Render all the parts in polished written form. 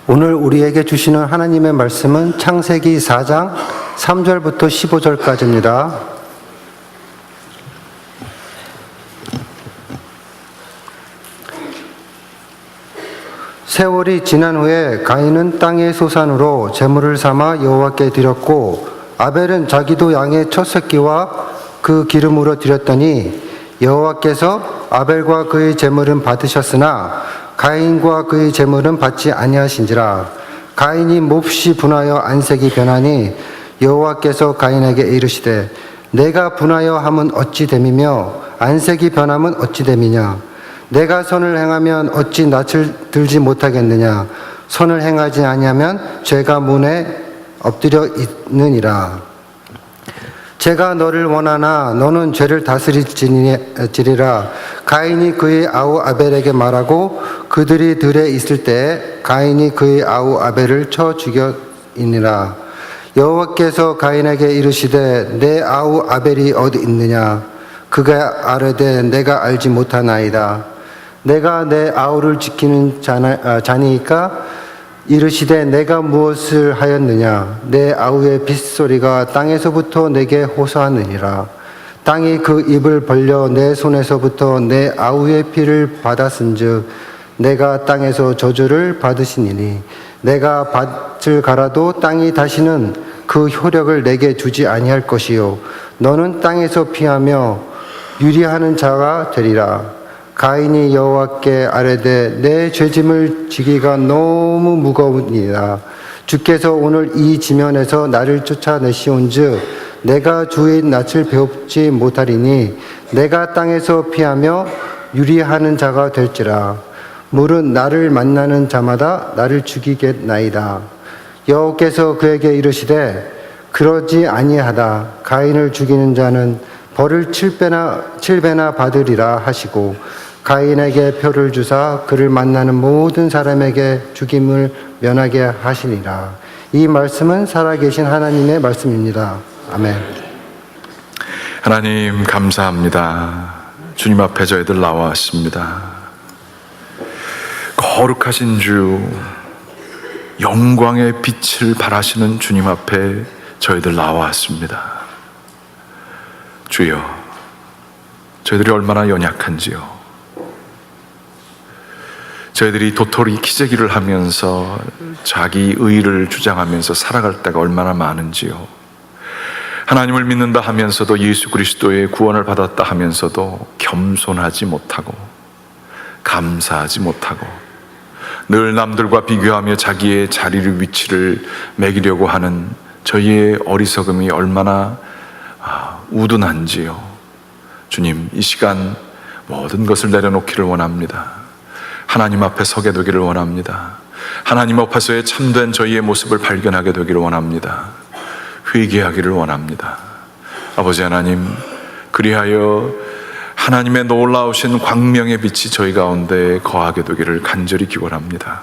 오늘 우리에게 주시는 하나님의 말씀은 창세기 4장 3절부터 15절까지입니다. 세월이 지난 후에 가인은 땅의 소산으로 제물을 삼아 여호와께 드렸고, 아벨은 자기도 양의 첫 새끼와 그 기름으로 드렸더니 여호와께서 아벨과 그의 제물은 받으셨으나 가인과 그의 제물은 받지 아니하신지라. 가인이 몹시 분하여 안색이 변하니 여호와께서 가인에게 이르시되 내가 분하여 함은 어찌 됨이며 안색이 변함은 어찌 됨이냐. 내가 선을 행하면 어찌 낯을 들지 못하겠느냐. 선을 행하지 아니하면 죄가 문에 엎드려 있느니라. 제가 너를 원하나 너는 죄를 다스리지리라. 가인이 그의 아우 아벨에게 말하고 그들이 들에 있을 때 가인이 그의 아우 아벨을 쳐 죽였느니라. 여호와께서 가인에게 이르시되 내 아우 아벨이 어디 있느냐. 그가 아뢰되 내가 알지 못하나이다. 내가 내 아우를 지키는 자니까 이르시되 내가 무엇을 하였느냐. 내 아우의 빗소리가 땅에서부터 내게 호소하느니라. 땅이 그 입을 벌려 내 손에서부터 내 아우의 피를 받았은즉 내가 땅에서 저주를 받으시니니 내가 밭을 갈아도 땅이 다시는 그 효력을 내게 주지 아니할 것이요 너는 땅에서 피하며 유리하는 자가 되리라. 가인이 여호와께 아뢰되 내 죄짐을 지기가 너무 무거우니라. 주께서 오늘 이 지면에서 나를 쫓아내시온즉 내가 주의 낯을 배웁지 못하리니 내가 땅에서 피하며 유리하는 자가 될지라. 물은 나를 만나는 자마다 나를 죽이겠나이다. 여호와께서 그에게 이르시되 그러지 아니하다. 가인을 죽이는 자는 벌을 7배나 받으리라 하시고 가인에게 표를 주사 그를 만나는 모든 사람에게 죽임을 면하게 하시니라. 이 말씀은 살아계신 하나님의 말씀입니다. 아멘. 하나님 감사합니다. 주님 앞에 저희들 나왔습니다. 거룩하신 주, 영광의 빛을 발하시는 주님 앞에 저희들 나왔습니다. 주여, 저희들이 얼마나 연약한지요. 저희들이 도토리 기저귀를 하면서 자기 의의를 주장하면서 살아갈 때가 얼마나 많은지요. 하나님을 믿는다 하면서도 예수 그리스도의 구원을 받았다 하면서도 겸손하지 못하고 감사하지 못하고 늘 남들과 비교하며 자기의 자리를 위치를 매기려고 하는 저희의 어리석음이 얼마나 우둔한지요. 주님, 이 시간 모든 것을 내려놓기를 원합니다. 하나님 앞에 서게 되기를 원합니다. 하나님 앞에서의 참된 저희의 모습을 발견하게 되기를 원합니다. 회개하기를 원합니다. 아버지 하나님, 그리하여 하나님의 놀라우신 광명의 빛이 저희 가운데 거하게 되기를 간절히 기원합니다.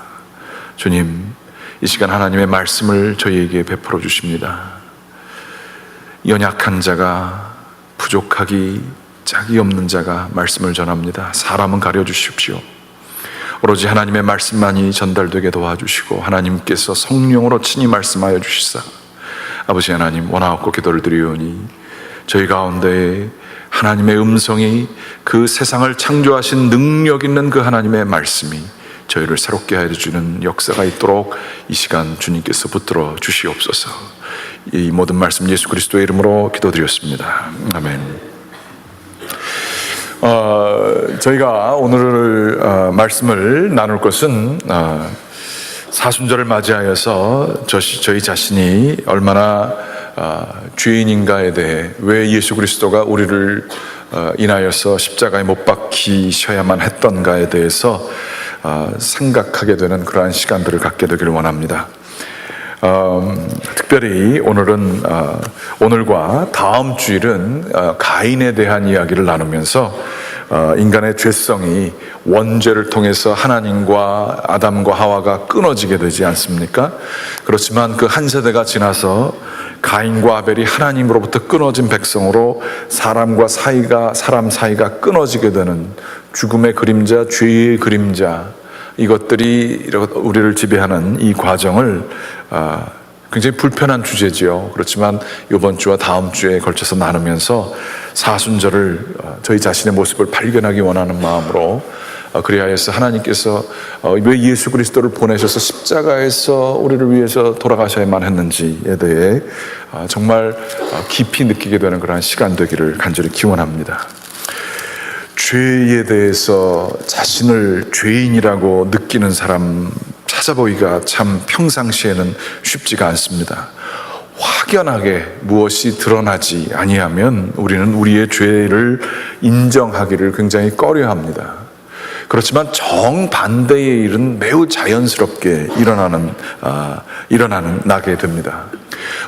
주님, 이 시간 하나님의 말씀을 저희에게 베풀어 주십니다. 연약한 자가, 부족하기 짝이 없는 자가 말씀을 전합니다. 사람은 가려주십시오. 오로지 하나님의 말씀만이 전달되게 도와주시고 하나님께서 성령으로 친히 말씀하여 주시사 아버지 하나님, 원하옵고 기도를 드리오니 저희 가운데 하나님의 음성이, 그 세상을 창조하신 능력 있는 그 하나님의 말씀이 저희를 새롭게 해주는 역사가 있도록 이 시간 주님께서 붙들어 주시옵소서. 이 모든 말씀 예수 그리스도의 이름으로 기도드렸습니다. 아멘. 저희가 오늘 말씀을 나눌 것은 사순절을 맞이하여서 저희 자신이 얼마나 죄인인가에 대해, 왜 예수 그리스도가 우리를 인하여서 십자가에 못 박히셔야만 했던가에 대해서 생각하게 되는 그러한 시간들을 갖게 되기를 원합니다. 특별히 오늘은 오늘과 다음 주일은 가인에 대한 이야기를 나누면서 인간의 죄성이 원죄를 통해서 하나님과 아담과 하와가 끊어지게 되지 않습니까? 그렇지만 그 한 세대가 지나서 가인과 아벨이 하나님으로부터 끊어진 백성으로 사람 사이가 끊어지게 되는 죽음의 그림자, 죄의 그림자, 이것들이 우리를 지배하는 이 과정을 굉장히 불편한 주제지요. 그렇지만 이번 주와 다음 주에 걸쳐서 나누면서 사순절을 저희 자신의 모습을 발견하기 원하는 마음으로 그리하여서 하나님께서 왜 예수 그리스도를 보내셔서 십자가에서 우리를 위해서 돌아가셔야만 했는지에 대해 정말 깊이 느끼게 되는 그러한 시간 되기를 간절히 기원합니다. 죄에 대해서 자신을 죄인이라고 느끼는 사람 찾아보기가 참 평상시에는 쉽지가 않습니다. 확연하게 무엇이 드러나지 아니하면 우리는 우리의 죄를 인정하기를 굉장히 꺼려합니다. 그렇지만 정반대의 일은 매우 자연스럽게 나게 됩니다.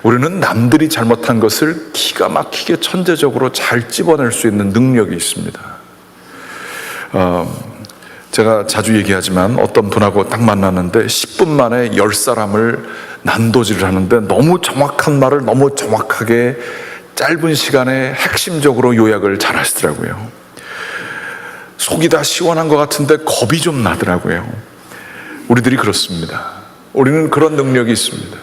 우리는 남들이 잘못한 것을 기가 막히게 천재적으로 잘 집어낼 수 있는 능력이 있습니다. 제가 자주 얘기하지만 어떤 분하고 딱 만났는데 10분 만에 10사람을 난도질을 하는데 너무 정확한 말을 너무 정확하게 짧은 시간에 핵심적으로 요약을 잘 하시더라고요. 속이 다 시원한 것 같은데 겁이 좀 나더라고요. 우리들이 그렇습니다. 우리는 그런 능력이 있습니다.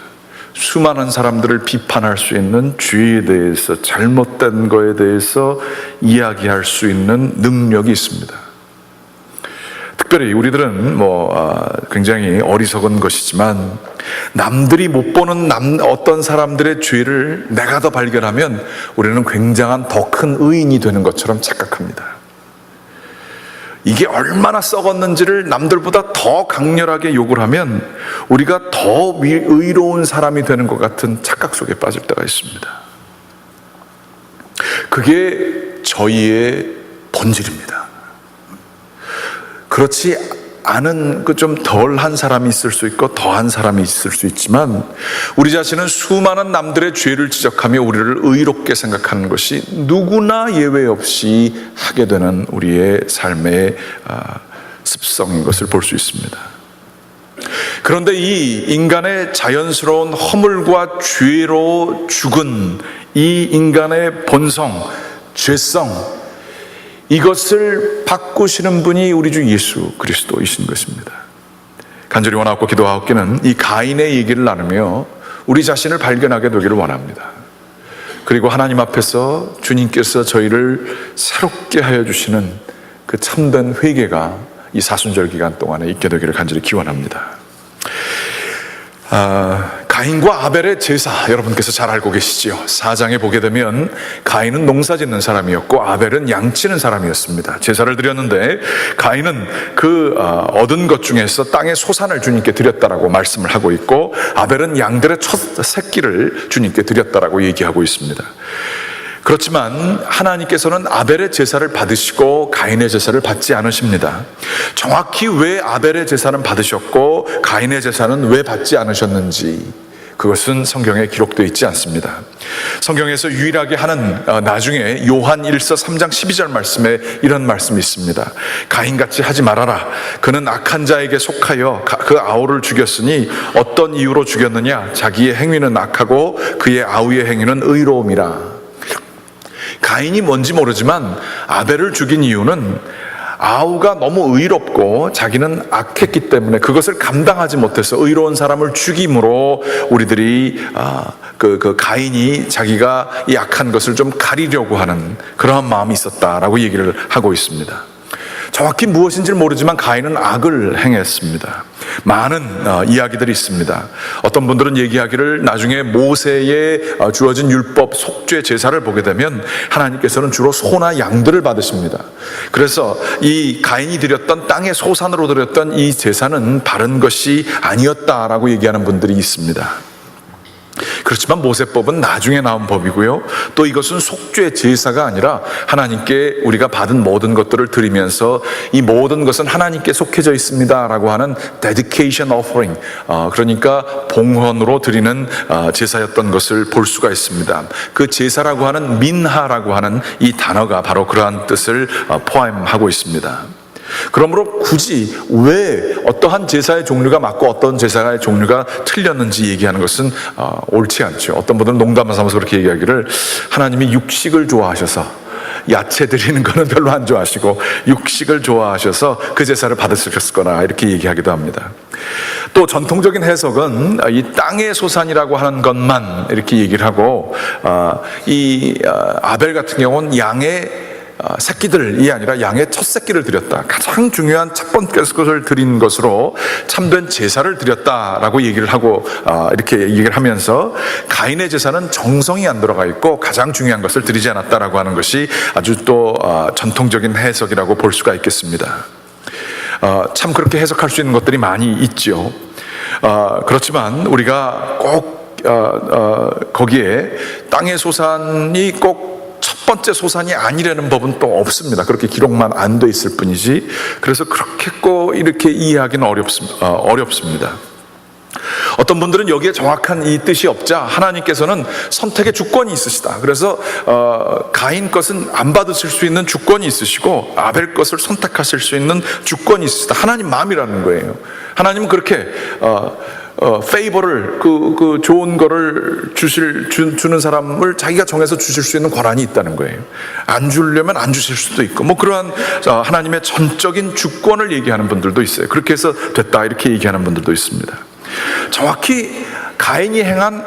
수많은 사람들을 비판할 수 있는 죄에 대해서, 잘못된 거에 대해서 이야기할 수 있는 능력이 있습니다. 특별히 우리들은 굉장히 어리석은 것이지만 남들이 못 보는 어떤 사람들의 죄를 내가 더 발견하면 우리는 굉장한 더 큰 의인이 되는 것처럼 착각합니다. 이게 얼마나 썩었는지를 남들보다 더 강렬하게 욕을 하면 우리가 더 의로운 사람이 되는 것 같은 착각 속에 빠질 때가 있습니다. 그게 저희의 본질입니다. 그렇지 않은 좀 덜한 사람이 있을 수 있고 더한 사람이 있을 수 있지만 우리 자신은 수많은 남들의 죄를 지적하며 우리를 의롭게 생각하는 것이 누구나 예외 없이 하게 되는 우리의 삶의 습성인 것을 볼 수 있습니다. 그런데 이 인간의 자연스러운 허물과 죄로 죽은 이 인간의 본성, 죄성, 이것을 바꾸시는 분이 우리 주 예수 그리스도이신 것입니다. 간절히 원하고 기도하옵기는 이 가인의 얘기를 나누며 우리 자신을 발견하게 되기를 원합니다. 그리고 하나님 앞에서 주님께서 저희를 새롭게 하여 주시는 그 참된 회개가 이 사순절 기간 동안에 있게 되기를 간절히 기원합니다. 가인과 아벨의 제사, 여러분께서 잘 알고 계시지요. 4장에 보게 되면 가인은 농사 짓는 사람이었고 아벨은 양치는 사람이었습니다. 제사를 드렸는데 가인은 얻은 것 중에서 땅의 소산을 주님께 드렸다라고 말씀을 하고 있고 아벨은 양들의 첫 새끼를 주님께 드렸다라고 얘기하고 있습니다. 그렇지만 하나님께서는 아벨의 제사를 받으시고 가인의 제사를 받지 않으십니다. 정확히 왜 아벨의 제사는 받으셨고 가인의 제사는 왜 받지 않으셨는지 그것은 성경에 기록되어 있지 않습니다. 성경에서 유일하게 하는 나중에 요한 1서 3장 12절 말씀에 이런 말씀이 있습니다. 가인같이 하지 말아라. 그는 악한 자에게 속하여 그 아우를 죽였으니 어떤 이유로 죽였느냐? 자기의 행위는 악하고 그의 아우의 행위는 의로움이라. 가인이 뭔지 모르지만 아벨을 죽인 이유는 아우가 너무 의롭고 자기는 악했기 때문에 그것을 감당하지 못해서 의로운 사람을 죽임으로 우리들이 그 가인이 자기가 이 악한 것을 좀 가리려고 하는 그러한 마음이 있었다라고 얘기를 하고 있습니다. 정확히 무엇인지 모르지만 가인은 악을 행했습니다. 많은 이야기들이 있습니다. 어떤 분들은 얘기하기를 나중에 모세에 주어진 율법 속죄 제사를 보게 되면 하나님께서는 주로 소나 양들을 받으십니다. 그래서 이 가인이 드렸던 땅의 소산으로 드렸던 이 제사는 바른 것이 아니었다라고 얘기하는 분들이 있습니다. 그렇지만 모세법은 나중에 나온 법이고요. 또 이것은 속죄 제사가 아니라 하나님께 우리가 받은 모든 것들을 드리면서 이 모든 것은 하나님께 속해져 있습니다라고 하는 dedication offering, 그러니까 봉헌으로 드리는 제사였던 것을 볼 수가 있습니다. 그 제사라고 하는 민하라고 하는 이 단어가 바로 그러한 뜻을 포함하고 있습니다. 그러므로 굳이 왜 어떠한 제사의 종류가 맞고 어떤 제사의 종류가 틀렸는지 얘기하는 것은 옳지 않죠. 어떤 분들은 농담을 삼아서 그렇게 얘기하기를 하나님이 육식을 좋아하셔서 야채 드리는 거는 별로 안 좋아하시고 육식을 좋아하셔서 그 제사를 받으셨을 거라 이렇게 얘기하기도 합니다. 또 전통적인 해석은 이 땅의 소산이라고 하는 것만 이렇게 얘기를 하고 아벨 같은 경우는 양의 새끼들이 아니라 양의 첫 새끼를 드렸다. 가장 중요한 첫 번째 것을 드린 것으로 참된 제사를 드렸다라고 얘기를 하고 이렇게 얘기를 하면서 가인의 제사는 정성이 안 들어가 있고 가장 중요한 것을 드리지 않았다라고 하는 것이 아주 또 전통적인 해석이라고 볼 수가 있겠습니다. 참 그렇게 해석할 수 있는 것들이 많이 있죠. 그렇지만 우리가 꼭 거기에 땅의 소산이 꼭 첫 번째 소산이 아니라는 법은 또 없습니다. 그렇게 기록만 안 돼 있을 뿐이지. 그래서 그렇게 꼭 이렇게 이해하기는 어렵습니다. 어떤 분들은 여기에 정확한 이 뜻이 없자 하나님께서는 선택의 주권이 있으시다. 그래서 가인 것은 안 받으실 수 있는 주권이 있으시고 아벨 것을 선택하실 수 있는 주권이 있으시다. 하나님 마음이라는 거예요. 하나님은 그렇게 페이버를 그 좋은 거를 주는 사람을 자기가 정해서 주실 수 있는 권한이 있다는 거예요. 안 주려면 안 주실 수도 있고 뭐 그러한 하나님의 전적인 주권을 얘기하는 분들도 있어요. 그렇게 해서 됐다 이렇게 얘기하는 분들도 있습니다. 정확히 가인이 행한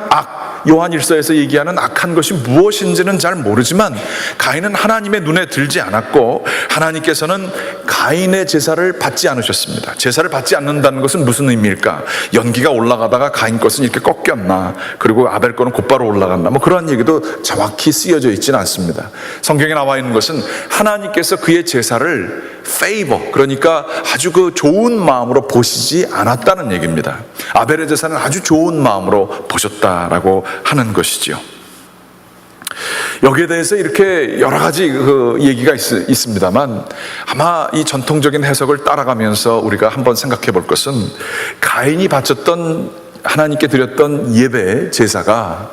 요한 1서에서 얘기하는 악한 것이 무엇인지는 잘 모르지만 가인은 하나님의 눈에 들지 않았고 하나님께서는 가인의 제사를 받지 않으셨습니다. 제사를 받지 않는다는 것은 무슨 의미일까? 연기가 올라가다가 가인 것은 이렇게 꺾였나? 그리고 아벨 거는 곧바로 올라갔나? 뭐 그런 얘기도 정확히 쓰여져 있지는 않습니다. 성경에 나와 있는 것은 하나님께서 그의 제사를 페이버, 그러니까 아주 그 좋은 마음으로 보시지 않았다는 얘기입니다. 아벨의 제사는 아주 좋은 마음으로 보셨다라고 하는 것이죠. 여기에 대해서 이렇게 여러 가지 얘기가 있습니다만 아마 이 전통적인 해석을 따라가면서 우리가 한번 생각해 볼 것은 가인이 바쳤던 하나님께 드렸던 예배 제사가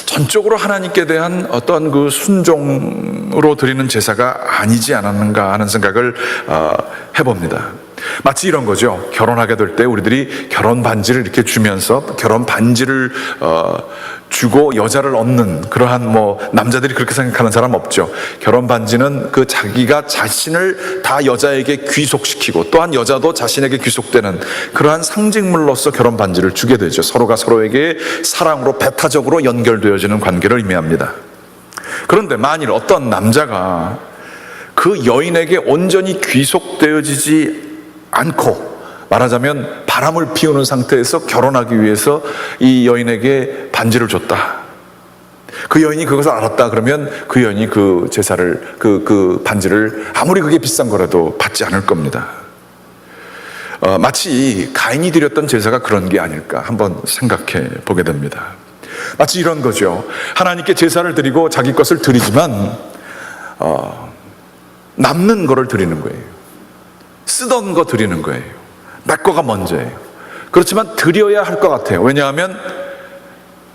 전적으로 하나님께 대한 어떤 그 순종으로 드리는 제사가 아니지 않았는가 하는 생각을 해봅니다. 마치 이런 거죠. 결혼하게 될 때 우리들이 결혼 반지를 이렇게 주면서 결혼 반지를 주고 여자를 얻는 그러한 남자들이 그렇게 생각하는 사람 없죠. 결혼 반지는 그 자기가 자신을 다 여자에게 귀속시키고 또한 여자도 자신에게 귀속되는 그러한 상징물로서 결혼 반지를 주게 되죠. 서로가 서로에게 사랑으로 배타적으로 연결되어지는 관계를 의미합니다. 그런데 만일 어떤 남자가 그 여인에게 온전히 귀속되어지지 않고 말하자면 바람을 피우는 상태에서 결혼하기 위해서 이 여인에게 반지를 줬다. 그 여인이 그것을 알았다 그러면 그 여인이 그 제사를 그 반지를 아무리 그게 비싼 거라도 받지 않을 겁니다. 마치 가인이 드렸던 제사가 그런 게 아닐까 한번 생각해 보게 됩니다. 마치 이런 거죠. 하나님께 제사를 드리고 자기 것을 드리지만 남는 거를 드리는 거예요. 쓰던 거 드리는 거예요. 내 거가 먼저예요. 그렇지만 드려야 할 것 같아요. 왜냐하면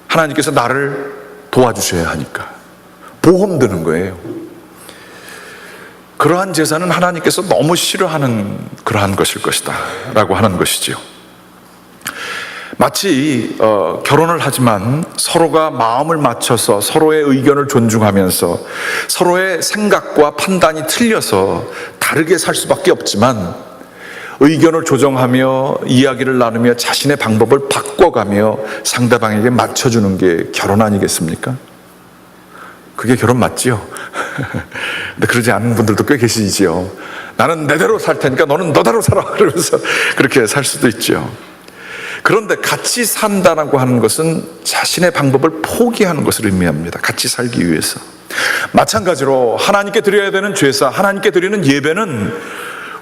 하나님께서 나를 도와주셔야 하니까. 보험 드는 거예요. 그러한 제사는 하나님께서 너무 싫어하는 그러한 것일 것이다 라고 하는 것이지요. 마치 결혼을 하지만 서로가 마음을 맞춰서 서로의 의견을 존중하면서 서로의 생각과 판단이 틀려서 다르게 살 수밖에 없지만 의견을 조정하며 이야기를 나누며 자신의 방법을 바꿔가며 상대방에게 맞춰주는 게 결혼 아니겠습니까? 그게 결혼 맞지요? 근데 그러지 않은 분들도 꽤 계시지요. 나는 내대로 살 테니까 너는 너대로 살아 그러면서 그렇게 살 수도 있죠. 그런데 같이 산다라고 하는 것은 자신의 방법을 포기하는 것을 의미합니다. 같이 살기 위해서. 마찬가지로 하나님께 드려야 되는 제사, 하나님께 드리는 예배는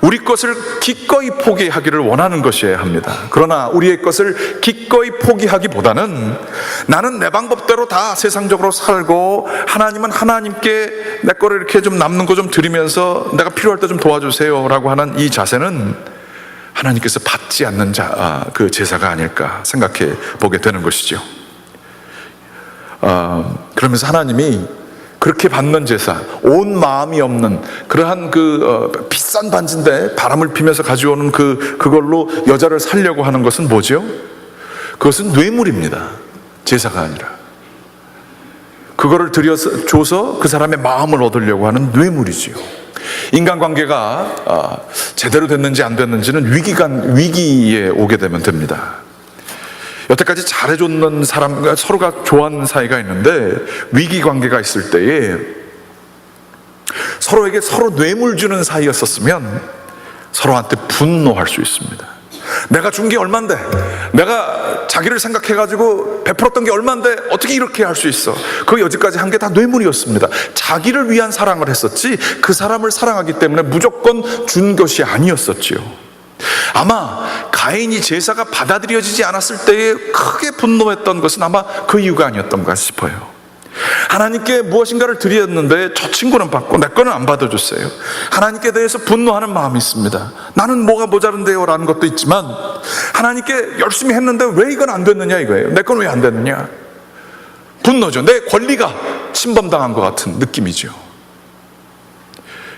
우리 것을 기꺼이 포기하기를 원하는 것이어야 합니다. 그러나 우리의 것을 기꺼이 포기하기보다는 나는 내 방법대로 다 세상적으로 살고 하나님은 하나님께 내 거를 이렇게 좀 남는 거 좀 드리면서 내가 필요할 때 좀 도와주세요 라고 하는 이 자세는 하나님께서 받지 않는 그 제사가 아닐까 생각해 보게 되는 것이죠. 그러면서 하나님이 그렇게 받는 제사, 온 마음이 없는 그러한 비싼 반지인데 바람을 피면서 가져오는 그걸로 여자를 살려고 하는 것은 뭐죠? 그것은 뇌물입니다. 제사가 아니라. 그거를 줘서 그 사람의 마음을 얻으려고 하는 뇌물이지요. 인간관계가 제대로 됐는지 안 됐는지는 위기에 오게 되면 됩니다. 여태까지 잘해줬는 사람과 서로가 좋아하는 사이가 있는데 위기관계가 있을 때에 서로에게 서로 뇌물 주는 사이였었으면 서로한테 분노할 수 있습니다. 내가 준 게 얼만데, 내가 자기를 생각해가지고 베풀었던 게 얼만데 어떻게 이렇게 할 수 있어. 그 여지까지 한 게 다 뇌물이었습니다. 자기를 위한 사랑을 했었지 그 사람을 사랑하기 때문에 무조건 준 것이 아니었었지요. 아마 가인이 제사가 받아들여지지 않았을 때에 크게 분노했던 것은 아마 그 이유가 아니었던가 싶어요. 하나님께 무엇인가를 드렸는데 저 친구는 받고 내 거는 안 받아줬어요. 하나님께 대해서 분노하는 마음이 있습니다. 나는 뭐가 모자른데요 라는 것도 있지만 하나님께 열심히 했는데 왜 이건 안 됐느냐 이거예요. 내 건 왜 안 됐느냐. 분노죠. 내 권리가 침범당한 것 같은 느낌이죠.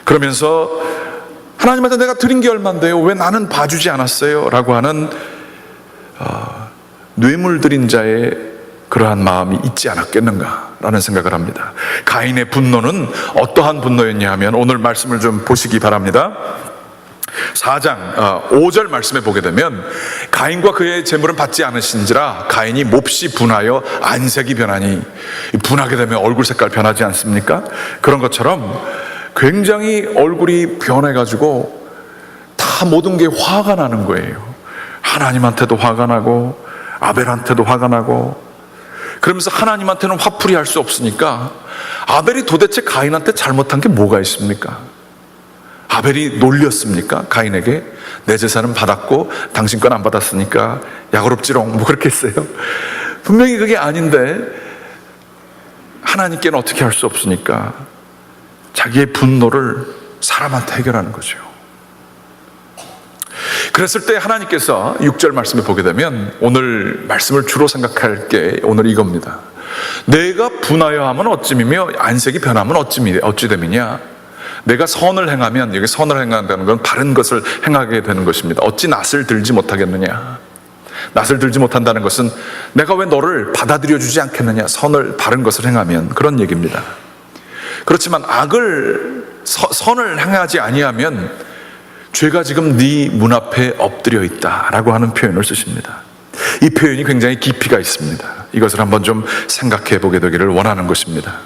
그러면서 하나님한테 내가 드린 게 얼만데요 왜 나는 봐주지 않았어요 라고 하는 뇌물 드린 자의 그러한 마음이 있지 않았겠는가라는 생각을 합니다. 가인의 분노는 어떠한 분노였냐 하면 오늘 말씀을 좀 보시기 바랍니다. 4장 5절 말씀에 보게 되면 가인과 그의 재물은 받지 않으신지라 가인이 몹시 분하여 안색이 변하니, 분하게 되면 얼굴 색깔 변하지 않습니까? 그런 것처럼 굉장히 얼굴이 변해가지고 다 모든 게 화가 나는 거예요. 하나님한테도 화가 나고 아벨한테도 화가 나고. 그러면서 하나님한테는 화풀이 할 수 없으니까 아벨이 도대체 가인한테 잘못한 게 뭐가 있습니까? 아벨이 놀렸습니까? 가인에게 내 제사는 받았고 당신 건 안 받았으니까 야고롭지롱 뭐 그렇게 했어요? 분명히 그게 아닌데 하나님께는 어떻게 할 수 없으니까 자기의 분노를 사람한테 해결하는 거죠. 그랬을 때 하나님께서 6절 말씀을 보게 되면 오늘 말씀을 주로 생각할 게 오늘 이겁니다. 내가 분하여 하면 어찌미며 안색이 변하면 어찌 됨이냐. 내가 선을 행하면, 여기 선을 행한다는 건 바른 것을 행하게 되는 것입니다. 어찌 낯을 들지 못하겠느냐. 낯을 들지 못한다는 것은 내가 왜 너를 받아들여 주지 않겠느냐. 선을 바른 것을 행하면 그런 얘기입니다. 그렇지만 선을 행하지 아니하면 죄가 지금 네 문 앞에 엎드려 있다라고 하는 표현을 쓰십니다. 이 표현이 굉장히 깊이가 있습니다. 이것을 한번 좀 생각해 보게 되기를 원하는 것입니다.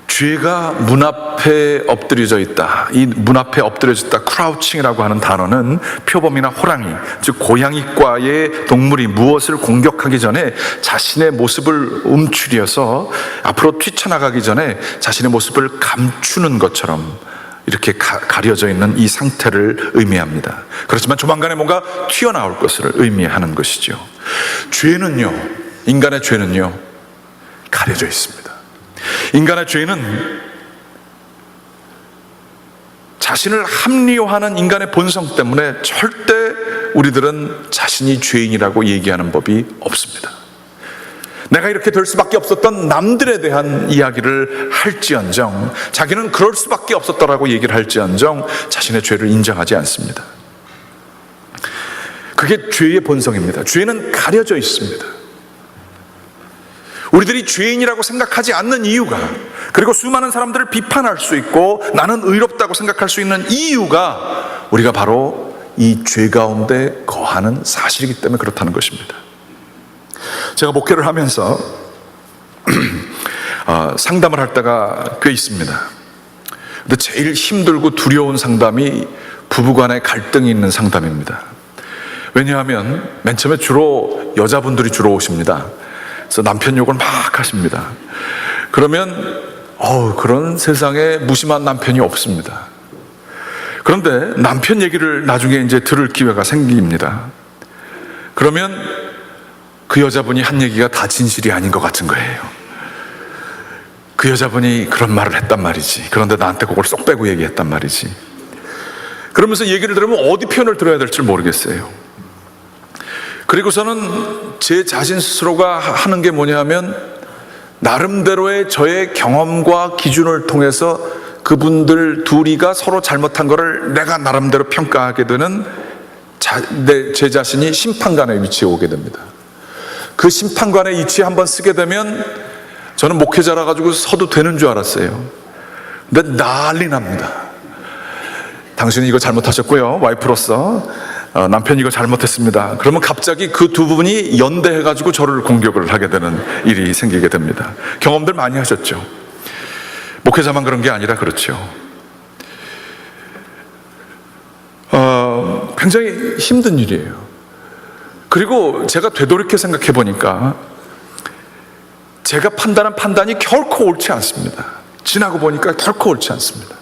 죄가 문 앞에 엎드려져 있다. 이 문 앞에 엎드려져 있다, 크라우칭이라고 하는 단어는 표범이나 호랑이, 즉 고양이과의 동물이 무엇을 공격하기 전에 자신의 모습을 움츠려서 앞으로 뛰쳐나가기 전에 자신의 모습을 감추는 것처럼 이렇게 가려져 있는 이 상태를 의미합니다. 그렇지만 조만간에 뭔가 튀어나올 것을 의미하는 것이죠. 죄는요, 인간의 죄는요, 가려져 있습니다. 인간의 죄는 자신을 합리화하는 인간의 본성 때문에 절대 우리들은 자신이 죄인이라고 얘기하는 법이 없습니다. 내가 이렇게 될 수밖에 없었던 남들에 대한 이야기를 할지언정, 자기는 그럴 수밖에 없었다라고 얘기를 할지언정 자신의 죄를 인정하지 않습니다. 그게 죄의 본성입니다. 죄는 가려져 있습니다. 우리들이 죄인이라고 생각하지 않는 이유가, 그리고 수많은 사람들을 비판할 수 있고 나는 의롭다고 생각할 수 있는 이유가 우리가 바로 이 죄 가운데 거하는 사실이기 때문에 그렇다는 것입니다. 제가 목회를 하면서 상담을 할 때가 꽤 있습니다. 근데 제일 힘들고 두려운 상담이 부부간의 갈등이 있는 상담입니다. 왜냐하면 맨 처음에 주로 여자분들이 주로 오십니다. 그래서 남편 욕을 막 하십니다. 그러면 그런 세상에 무심한 남편이 없습니다. 그런데 남편 얘기를 나중에 이제 들을 기회가 생깁니다. 그러면 그 여자분이 한 얘기가 다 진실이 아닌 것 같은 거예요. 그 여자분이 그런 말을 했단 말이지. 그런데 나한테 그걸 쏙 빼고 얘기했단 말이지. 그러면서 얘기를 들으면 어디 편을 들어야 될지 모르겠어요. 그리고서는 제 자신 스스로가 하는 게 뭐냐 하면 나름대로의 저의 경험과 기준을 통해서 그분들 둘이가 서로 잘못한 거를 내가 나름대로 평가하게 되는 제 자신이 심판관의 위치에 오게 됩니다. 그 심판관의 위치에 한번 쓰게 되면 저는 목회자라 가지고 서도 되는 줄 알았어요. 근데 난리 납니다. 당신은 이거 잘못하셨고요, 와이프로서 남편이 이거 잘못했습니다. 그러면 갑자기 그 두 분이 연대해 가지고 저를 공격을 하게 되는 일이 생기게 됩니다. 경험들 많이 하셨죠? 목회자만 그런 게 아니라 그렇죠. 굉장히 힘든 일이에요. 그리고 제가 되돌이켜 생각해 보니까 제가 판단한 판단이 결코 옳지 않습니다. 지나고 보니까 결코 옳지 않습니다.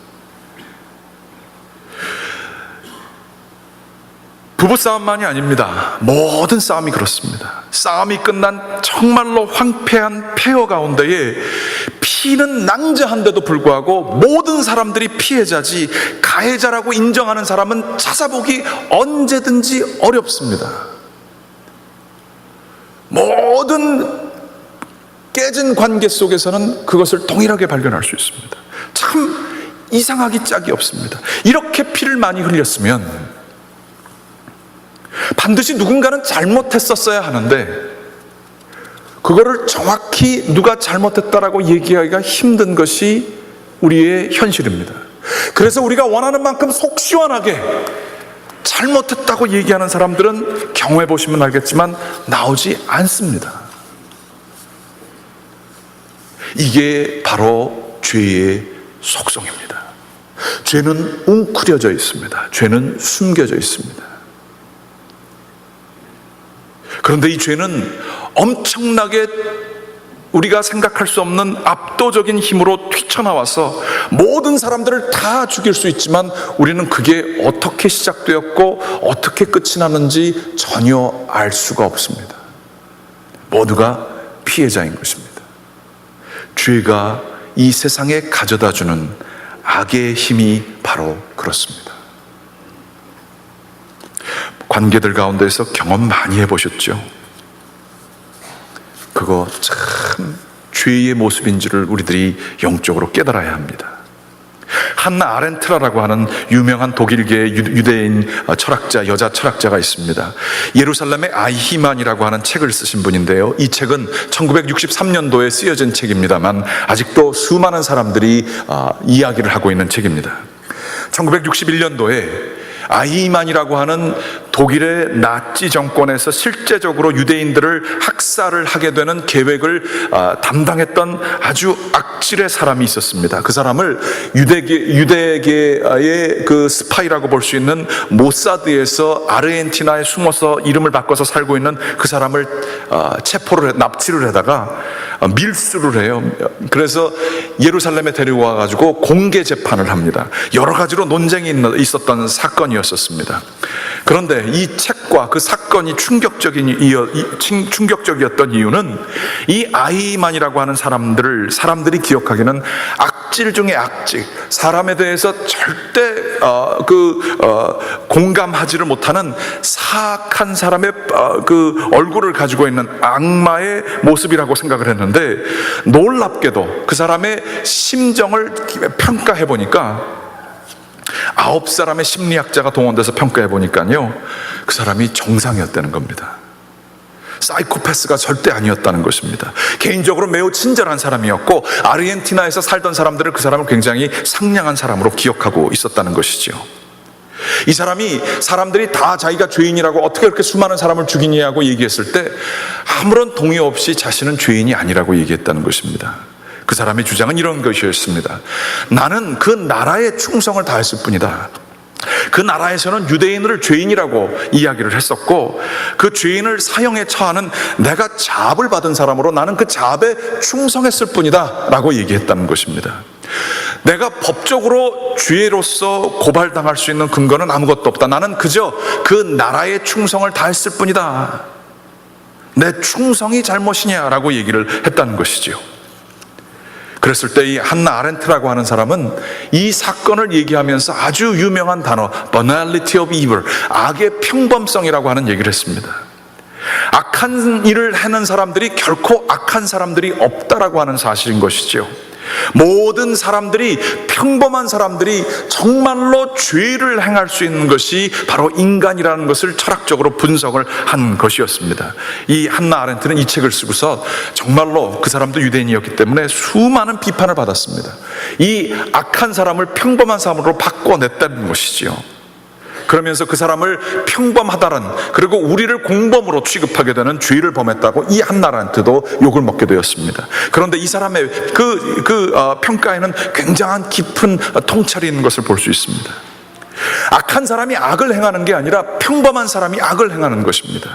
부부싸움만이 아닙니다. 모든 싸움이 그렇습니다. 싸움이 끝난 정말로 황폐한 폐허 가운데에 피는 낭자한데도 불구하고 모든 사람들이 피해자지 가해자라고 인정하는 사람은 찾아보기 언제든지 어렵습니다. 모든 깨진 관계 속에서는 그것을 동일하게 발견할 수 있습니다. 참 이상하기 짝이 없습니다. 이렇게 피를 많이 흘렸으면 반드시 누군가는 잘못했었어야 하는데 그거를 정확히 누가 잘못했다라고 얘기하기가 힘든 것이 우리의 현실입니다. 그래서 우리가 원하는 만큼 속 시원하게 잘못했다고 얘기하는 사람들은 경험해 보시면 알겠지만 나오지 않습니다. 이게 바로 죄의 속성입니다. 죄는 웅크려져 있습니다. 죄는 숨겨져 있습니다. 그런데 이 죄는 엄청나게 우리가 생각할 수 없는 압도적인 힘으로 튀쳐나와서 모든 사람들을 다 죽일 수 있지만 우리는 그게 어떻게 시작되었고 어떻게 끝이 나는지 전혀 알 수가 없습니다. 모두가 피해자인 것입니다. 죄가 이 세상에 가져다주는 악의 힘이 바로 그렇습니다. 관계들 가운데서 경험 많이 해보셨죠? 그거 참 죄의 모습인 줄을 우리들이 영적으로 깨달아야 합니다. 한나 아렌트라라고 하는 유명한 독일계 유대인 철학자, 여자 철학자가 있습니다. 예루살렘의 아이히만이라고 하는 책을 쓰신 분인데요. 이 책은 1963년도에 쓰여진 책입니다만 아직도 수많은 사람들이 이야기를 하고 있는 책입니다. 1961년도에 아이히만이라고 하는 독일의 나치 정권에서 실제적으로 유대인들을 학살을 하게 되는 계획을 담당했던 아주 악질의 사람이 있었습니다. 그 사람을 유대계의 그 스파이라고 볼 수 있는 모사드에서 아르헨티나에 숨어서 이름을 바꿔서 살고 있는 그 사람을 납치를 하다가 밀수를 해요. 그래서 예루살렘에 데려와 가지고 공개 재판을 합니다. 여러 가지로 논쟁이 있었던 사건이었습니다. 그런데 이 책과 그 사건이 충격적이었던 이유는 이 아이만이라고 하는 사람들이 기억하기는 악질 중에 악질, 사람에 대해서 절대 공감하지를 못하는 사악한 사람의 그 얼굴을 가지고 있는 악마의 모습이라고 생각을 했는데 놀랍게도 그 사람의 심정을 평가해 보니까 9사람의 심리학자가 동원돼서 평가해 보니까요, 그 사람이 정상이었다는 겁니다. 사이코패스가 절대 아니었다는 것입니다. 개인적으로 매우 친절한 사람이었고 아르헨티나에서 살던 사람들은 그 사람을 굉장히 상냥한 사람으로 기억하고 있었다는 것이죠. 이 사람이 사람들이 다 자기가 죄인이라고 어떻게 그렇게 수많은 사람을 죽이냐고 얘기했을 때 아무런 동의 없이 자신은 죄인이 아니라고 얘기했다는 것입니다. 그 사람의 주장은 이런 것이었습니다. 나는 그 나라에 충성을 다했을 뿐이다. 그 나라에서는 유대인을 죄인이라고 이야기를 했었고 그 죄인을 사형에 처하는 내가 자압을 받은 사람으로 나는 그 자압에 충성했을 뿐이다 라고 얘기했다는 것입니다. 내가 법적으로 죄로서 고발당할 수 있는 근거는 아무것도 없다. 나는 그저 그 나라에 충성을 다했을 뿐이다. 내 충성이 잘못이냐라고 얘기를 했다는 것이지요. 그랬을 때 이 한나 아렌트라고 하는 사람은 이 사건을 얘기하면서 아주 유명한 단어 banality of evil, 악의 평범성이라고 하는 얘기를 했습니다. 악한 일을 하는 사람들이 결코 악한 사람들이 없다라고 하는 사실인 것이죠. 모든 사람들이, 평범한 사람들이 정말로 죄를 행할 수 있는 것이 바로 인간이라는 것을 철학적으로 분석을 한 것이었습니다. 이 한나 아렌트는 이 책을 쓰고서 정말로 그 사람도 유대인이었기 때문에 수많은 비판을 받았습니다. 이 악한 사람을 평범한 사람으로 바꿔냈다는 것이지요. 그러면서 그 사람을 평범하다는, 그리고 우리를 공범으로 취급하게 되는 죄를 범했다고 이 한나 아렌트도 욕을 먹게 되었습니다. 그런데 이 사람의 평가에는 굉장한 깊은 통찰이 있는 것을 볼 수 있습니다. 악한 사람이 악을 행하는 게 아니라 평범한 사람이 악을 행하는 것입니다.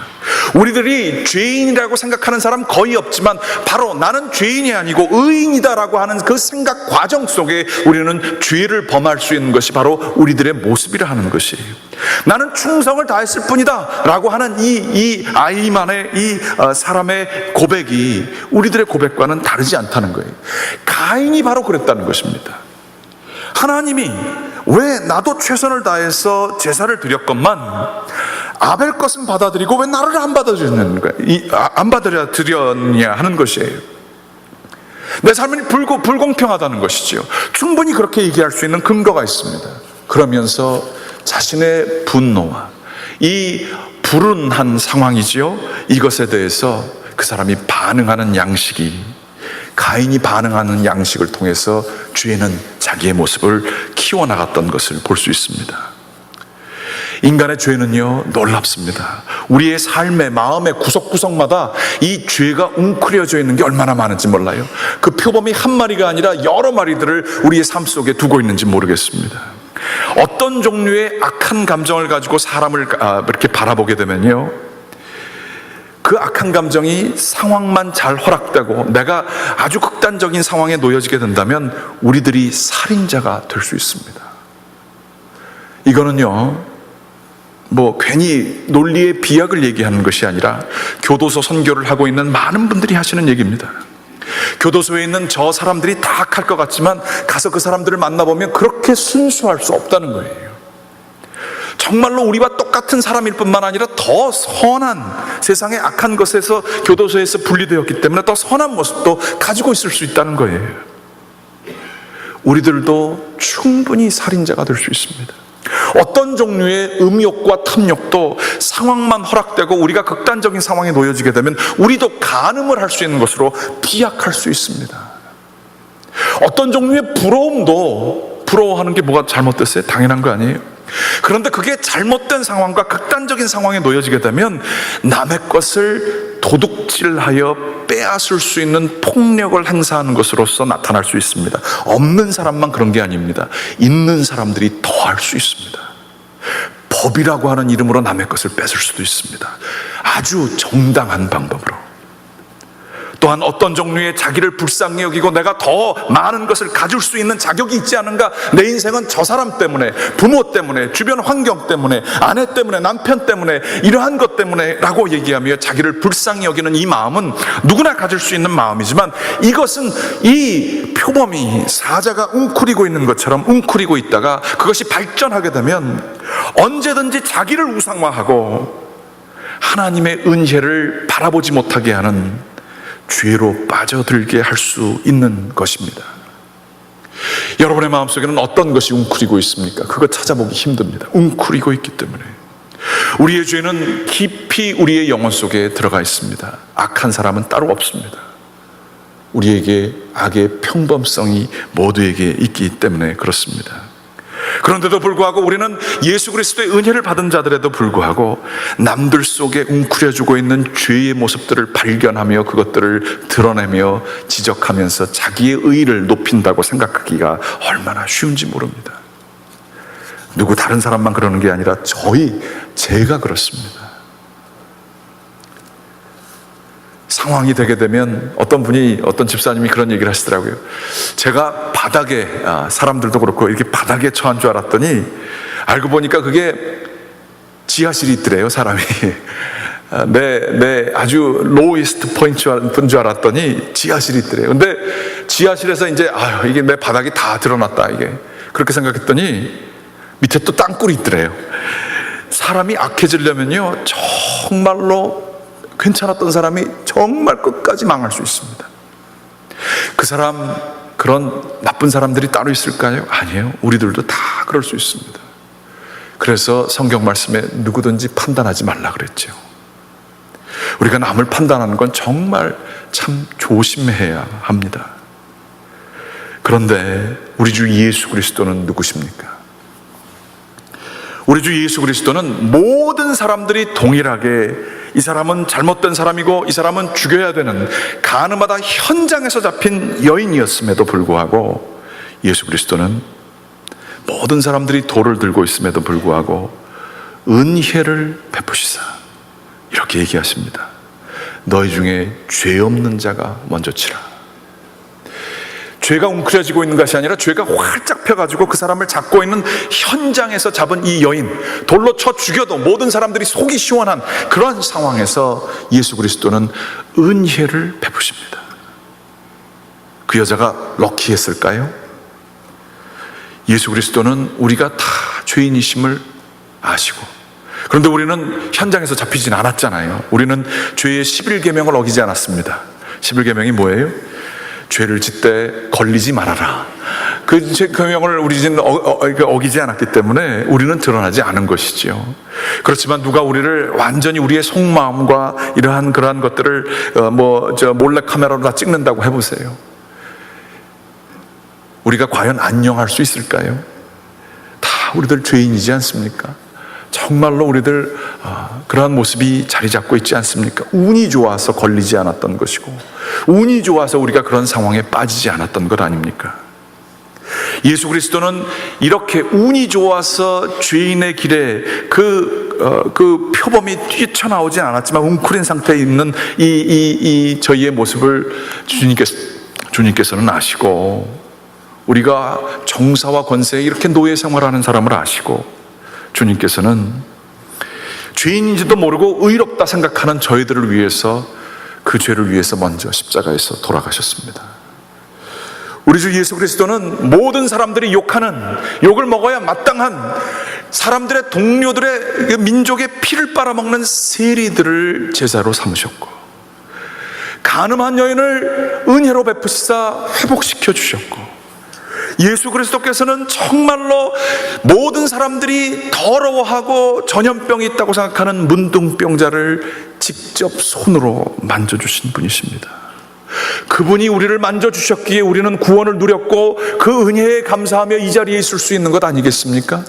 우리들이 죄인이라고 생각하는 사람 거의 없지만 바로 나는 죄인이 아니고 의인이다라고 하는 그 생각 과정 속에 우리는 죄를 범할 수 있는 것이 바로 우리들의 모습이라 하는 것이에요. 나는 충성을 다했을 뿐이다 라고 하는 이 아이만의 이 사람의 고백이 우리들의 고백과는 다르지 않다는 거예요. 가인이 바로 그랬다는 것입니다. 하나님이 왜 나도 최선을 다해서 제사를 드렸건만 아벨 것은 받아들이고 왜 나를 안 받아들였냐 하는 것이에요. 내 삶은 불공평하다는 것이지요. 충분히 그렇게 얘기할 수 있는 근거가 있습니다. 그러면서 자신의 분노와 이 불운한 상황이지요, 이것에 대해서 그 사람이 반응하는 양식이, 가인이 반응하는 양식을 통해서 죄는 자기의 모습을 키워나갔던 것을 볼 수 있습니다. 인간의 죄는요, 놀랍습니다. 우리의 삶의, 마음의 구석구석마다 이 죄가 웅크려져 있는 게 얼마나 많은지 몰라요. 그 표범이 한 마리가 아니라 여러 마리들을 우리의 삶 속에 두고 있는지 모르겠습니다. 어떤 종류의 악한 감정을 가지고 사람을 이렇게 바라보게 되면요, 그 악한 감정이 상황만 잘 허락되고 내가 아주 극단적인 상황에 놓여지게 된다면 우리들이 살인자가 될 수 있습니다. 이거는요, 괜히 논리의 비약을 얘기하는 것이 아니라 교도소 선교를 하고 있는 많은 분들이 하시는 얘기입니다. 교도소에 있는 저 사람들이 다 악할 것 같지만 가서 그 사람들을 만나보면 그렇게 순수할 수 없다는 거예요. 정말로 우리와 똑같은 사람일 뿐만 아니라 더 선한, 세상의 악한 것에서 교도소에서 분리되었기 때문에 더 선한 모습도 가지고 있을 수 있다는 거예요. 우리들도 충분히 살인자가 될 수 있습니다. 어떤 종류의 음욕과 탐욕도 상황만 허락되고 우리가 극단적인 상황에 놓여지게 되면 우리도 간음을 할 수 있는 것으로 비약할 수 있습니다. 어떤 종류의 부러움도, 부러워하는 게 뭐가 잘못됐어요? 당연한 거 아니에요? 그런데 그게 잘못된 상황과 극단적인 상황에 놓여지게 되면 남의 것을 도둑질하여 빼앗을 수 있는 폭력을 행사하는 것으로서 나타날 수 있습니다. 없는 사람만 그런 게 아닙니다. 있는 사람들이 더 할 수 있습니다. 법이라고 하는 이름으로 남의 것을 뺏을 수도 있습니다. 아주 정당한 방법으로. 또한 어떤 종류의 자기를 불쌍히 여기고 내가 더 많은 것을 가질 수 있는 자격이 있지 않은가, 내 인생은 저 사람 때문에, 부모 때문에, 주변 환경 때문에, 아내 때문에, 남편 때문에, 이러한 것 때문에 라고 얘기하며 자기를 불쌍히 여기는 이 마음은 누구나 가질 수 있는 마음이지만, 이것은 이 표범이, 사자가 웅크리고 있는 것처럼 웅크리고 있다가 그것이 발전하게 되면 언제든지 자기를 우상화하고 하나님의 은혜를 바라보지 못하게 하는 죄로 빠져들게 할 수 있는 것입니다. 여러분의 마음속에는 어떤 것이 웅크리고 있습니까? 그거 찾아보기 힘듭니다. 웅크리고 있기 때문에. 우리의 죄는 깊이 우리의 영혼 속에 들어가 있습니다. 악한 사람은 따로 없습니다. 우리에게 악의 평범성이 모두에게 있기 때문에 그렇습니다. 그런데도 불구하고 우리는 예수 그리스도의 은혜를 받은 자들에도 불구하고 남들 속에 웅크려주고 있는 죄의 모습들을 발견하며 그것들을 드러내며 지적하면서 자기의 의의를 높인다고 생각하기가 얼마나 쉬운지 모릅니다. 누구 다른 사람만 그러는 게 아니라 제가 그렇습니다. 상황이 되게 되면 어떤 집사님이 그런 얘기를 하시더라고요. 제가 바닥에, 사람들도 그렇고 이렇게 바닥에 처한 줄 알았더니 알고 보니까 그게 지하실이 있더래요, 사람이. 내 아주 로이스트 포인트인 줄 알았더니 지하실이 있더래요. 근데 지하실에서 이제 이게 내 바닥이 다 드러났다, 이게. 그렇게 생각했더니 밑에 또 땅굴이 있더래요. 사람이 악해지려면요, 정말로 괜찮았던 사람이 정말 끝까지 망할 수 있습니다. 그 사람 그런 나쁜 사람들이 따로 있을까요? 아니에요. 우리들도 다 그럴 수 있습니다. 그래서 성경 말씀에 누구든지 판단하지 말라 그랬죠. 우리가 남을 판단하는 건 정말 참 조심해야 합니다. 그런데 우리 주 예수 그리스도는 누구십니까? 우리 주 예수 그리스도는 모든 사람들이 동일하게 이 사람은 잘못된 사람이고 이 사람은 죽여야 되는 가늠하다 현장에서 잡힌 여인이었음에도 불구하고 예수 그리스도는 모든 사람들이 돌을 들고 있음에도 불구하고 은혜를 베푸시사 이렇게 얘기하십니다. 너희 중에 죄 없는 자가 먼저 치라. 죄가 웅크려지고 있는 것이 아니라 죄가 활짝 펴가지고 그 사람을 잡고 있는 현장에서 잡은 이 여인, 돌로 쳐 죽여도 모든 사람들이 속이 시원한 그런 상황에서 예수 그리스도는 은혜를 베푸십니다. 그 여자가 럭키했을까요? 예수 그리스도는 우리가 다 죄인이심을 아시고, 그런데 우리는 현장에서 잡히진 않았잖아요. 우리는 죄의 11계명을 어기지 않았습니다. 11계명이 뭐예요? 죄를 짓되 걸리지 말아라. 그 계명을 우리는 어기지 않았기 때문에 우리는 드러나지 않은 것이지요. 그렇지만 누가 우리를 완전히 우리의 속마음과 이러한 그러한 것들을 몰래 카메라로 다 찍는다고 해보세요. 우리가 과연 안녕할 수 있을까요? 다 우리들 죄인이지 않습니까? 정말로 우리들 그러한 모습이 자리 잡고 있지 않습니까? 운이 좋아서 걸리지 않았던 것이고, 운이 좋아서 우리가 그런 상황에 빠지지 않았던 것 아닙니까? 예수 그리스도는 이렇게 운이 좋아서 죄인의 길에 그 표범이 뛰쳐나오진 않았지만 웅크린 상태에 있는 이 저희의 모습을 주님께서는 아시고, 우리가 정사와 권세에 이렇게 노예 생활하는 사람을 아시고, 주님께서는 죄인인지도 모르고 의롭다 생각하는 저희들을 위해서 그 죄를 위해서 먼저 십자가에서 돌아가셨습니다. 우리 주 예수 그리스도는 모든 사람들이 욕하는, 욕을 먹어야 마땅한 사람들의 동료들의 민족의 피를 빨아먹는 세리들을 제사로 삼으셨고, 간음한 여인을 은혜로 베푸시사 회복시켜 주셨고, 예수 그리스도께서는 정말로 모든 사람들이 더러워하고 전염병이 있다고 생각하는 문둥병자를 직접 손으로 만져주신 분이십니다. 그분이 우리를 만져주셨기에 우리는 구원을 누렸고 그 은혜에 감사하며 이 자리에 있을 수 있는 것 아니겠습니까?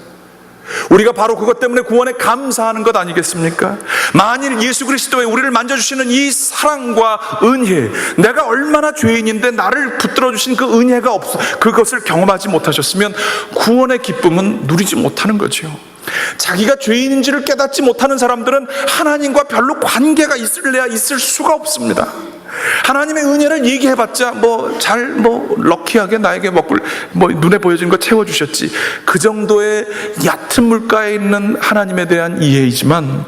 우리가 바로 그것 때문에 구원에 감사하는 것 아니겠습니까? 만일 예수 그리스도의 우리를 만져주시는 이 사랑과 은혜, 내가 얼마나 죄인인데 나를 붙들어 주신 그 은혜가 그것을 경험하지 못하셨으면 구원의 기쁨은 누리지 못하는 거죠. 자기가 죄인인지를 깨닫지 못하는 사람들은 하나님과 별로 관계가 있을래야 있을 수가 없습니다. 하나님의 은혜를 얘기해봤자 럭키하게 나에게 눈에 보여진 거 채워주셨지, 그 정도의 얕은 물가에 있는 하나님에 대한 이해이지만,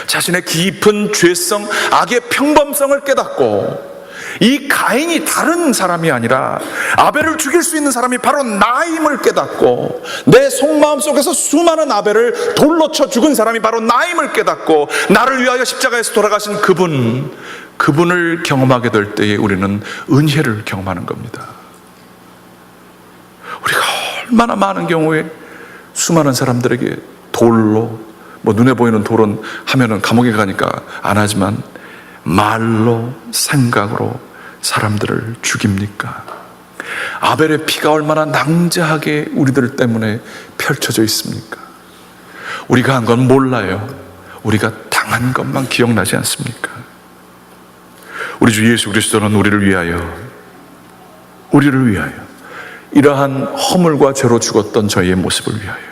자신의 깊은 죄성, 악의 평범성을 깨닫고, 이 가인이 다른 사람이 아니라 아벨을 죽일 수 있는 사람이 바로 나임을 깨닫고, 내 속마음 속에서 수많은 아벨을 돌로 쳐 죽은 사람이 바로 나임을 깨닫고, 나를 위하여 십자가에서 돌아가신 그분을 경험하게 될 때에 우리는 은혜를 경험하는 겁니다. 우리가 얼마나 많은 경우에 수많은 사람들에게 돌로, 눈에 보이는 돌은 하면은 감옥에 가니까 안 하지만 말로, 생각으로 사람들을 죽입니까? 아벨의 피가 얼마나 낭자하게 우리들 때문에 펼쳐져 있습니까? 우리가 한 건 몰라요. 우리가 당한 것만 기억나지 않습니까? 우리 주 예수 그리스도는 우리를 위하여 이러한 허물과 죄로 죽었던 저희의 모습을 위하여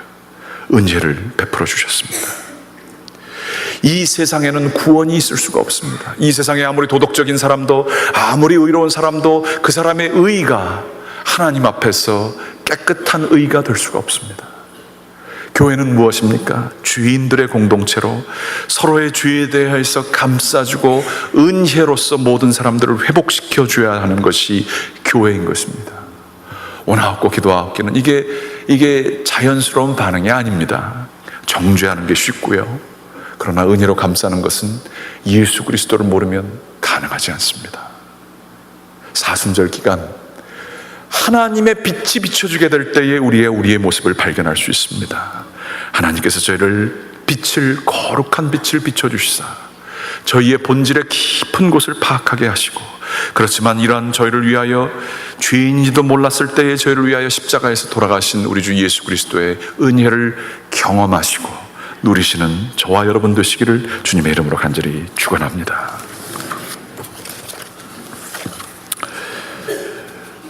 은혜를 베풀어 주셨습니다. 이 세상에는 구원이 있을 수가 없습니다. 이 세상에 아무리 도덕적인 사람도, 아무리 의로운 사람도 그 사람의 의가 하나님 앞에서 깨끗한 의가 될 수가 없습니다. 교회는 무엇입니까? 죄인들의 공동체로 서로의 죄에 대해서 감싸주고 은혜로서 모든 사람들을 회복시켜 줘야 하는 것이 교회인 것입니다. 원하옵고 기도하옵기는 이게 자연스러운 반응이 아닙니다. 정죄하는 게 쉽고요. 그러나 은혜로 감싸는 것은 예수 그리스도를 모르면 가능하지 않습니다. 사순절 기간 하나님의 빛이 비춰주게 될 때에 우리의 모습을 발견할 수 있습니다. 하나님께서 저희를 거룩한 빛을 비춰주시사 저희의 본질의 깊은 곳을 파악하게 하시고, 그렇지만 이러한 저희를 위하여 죄인인지도 몰랐을 때에 저희를 위하여 십자가에서 돌아가신 우리 주 예수 그리스도의 은혜를 경험하시고 누리시는 저와 여러분 되시기를 주님의 이름으로 간절히 축원합니다.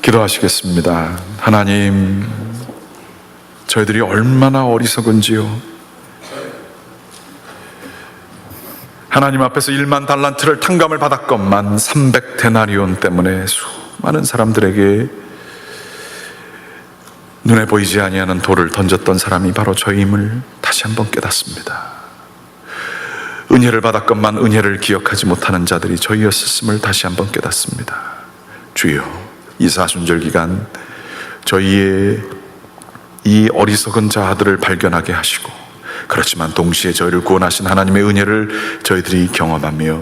기도하시겠습니다. 하나님, 저희들이 얼마나 어리석은지요. 하나님 앞에서 1만 달란트를 탕감을 받았건만 300데나리온 때문에 수많은 사람들에게 눈에 보이지 아니하는 돌을 던졌던 사람이 바로 저희임을 다시 한번 깨닫습니다. 은혜를 받았건만 은혜를 기억하지 못하는 자들이 저희였음을 다시 한번 깨닫습니다. 주여, 이 사순절 기간 저희의 이 어리석은 자들을 발견하게 하시고, 그렇지만 동시에 저희를 구원하신 하나님의 은혜를 저희들이 경험하며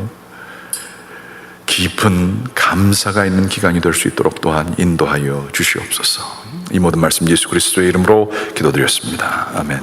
깊은 감사가 있는 기간이 될 수 있도록 또한 인도하여 주시옵소서. 이 모든 말씀 예수 그리스도의 이름으로 기도드렸습니다. 아멘.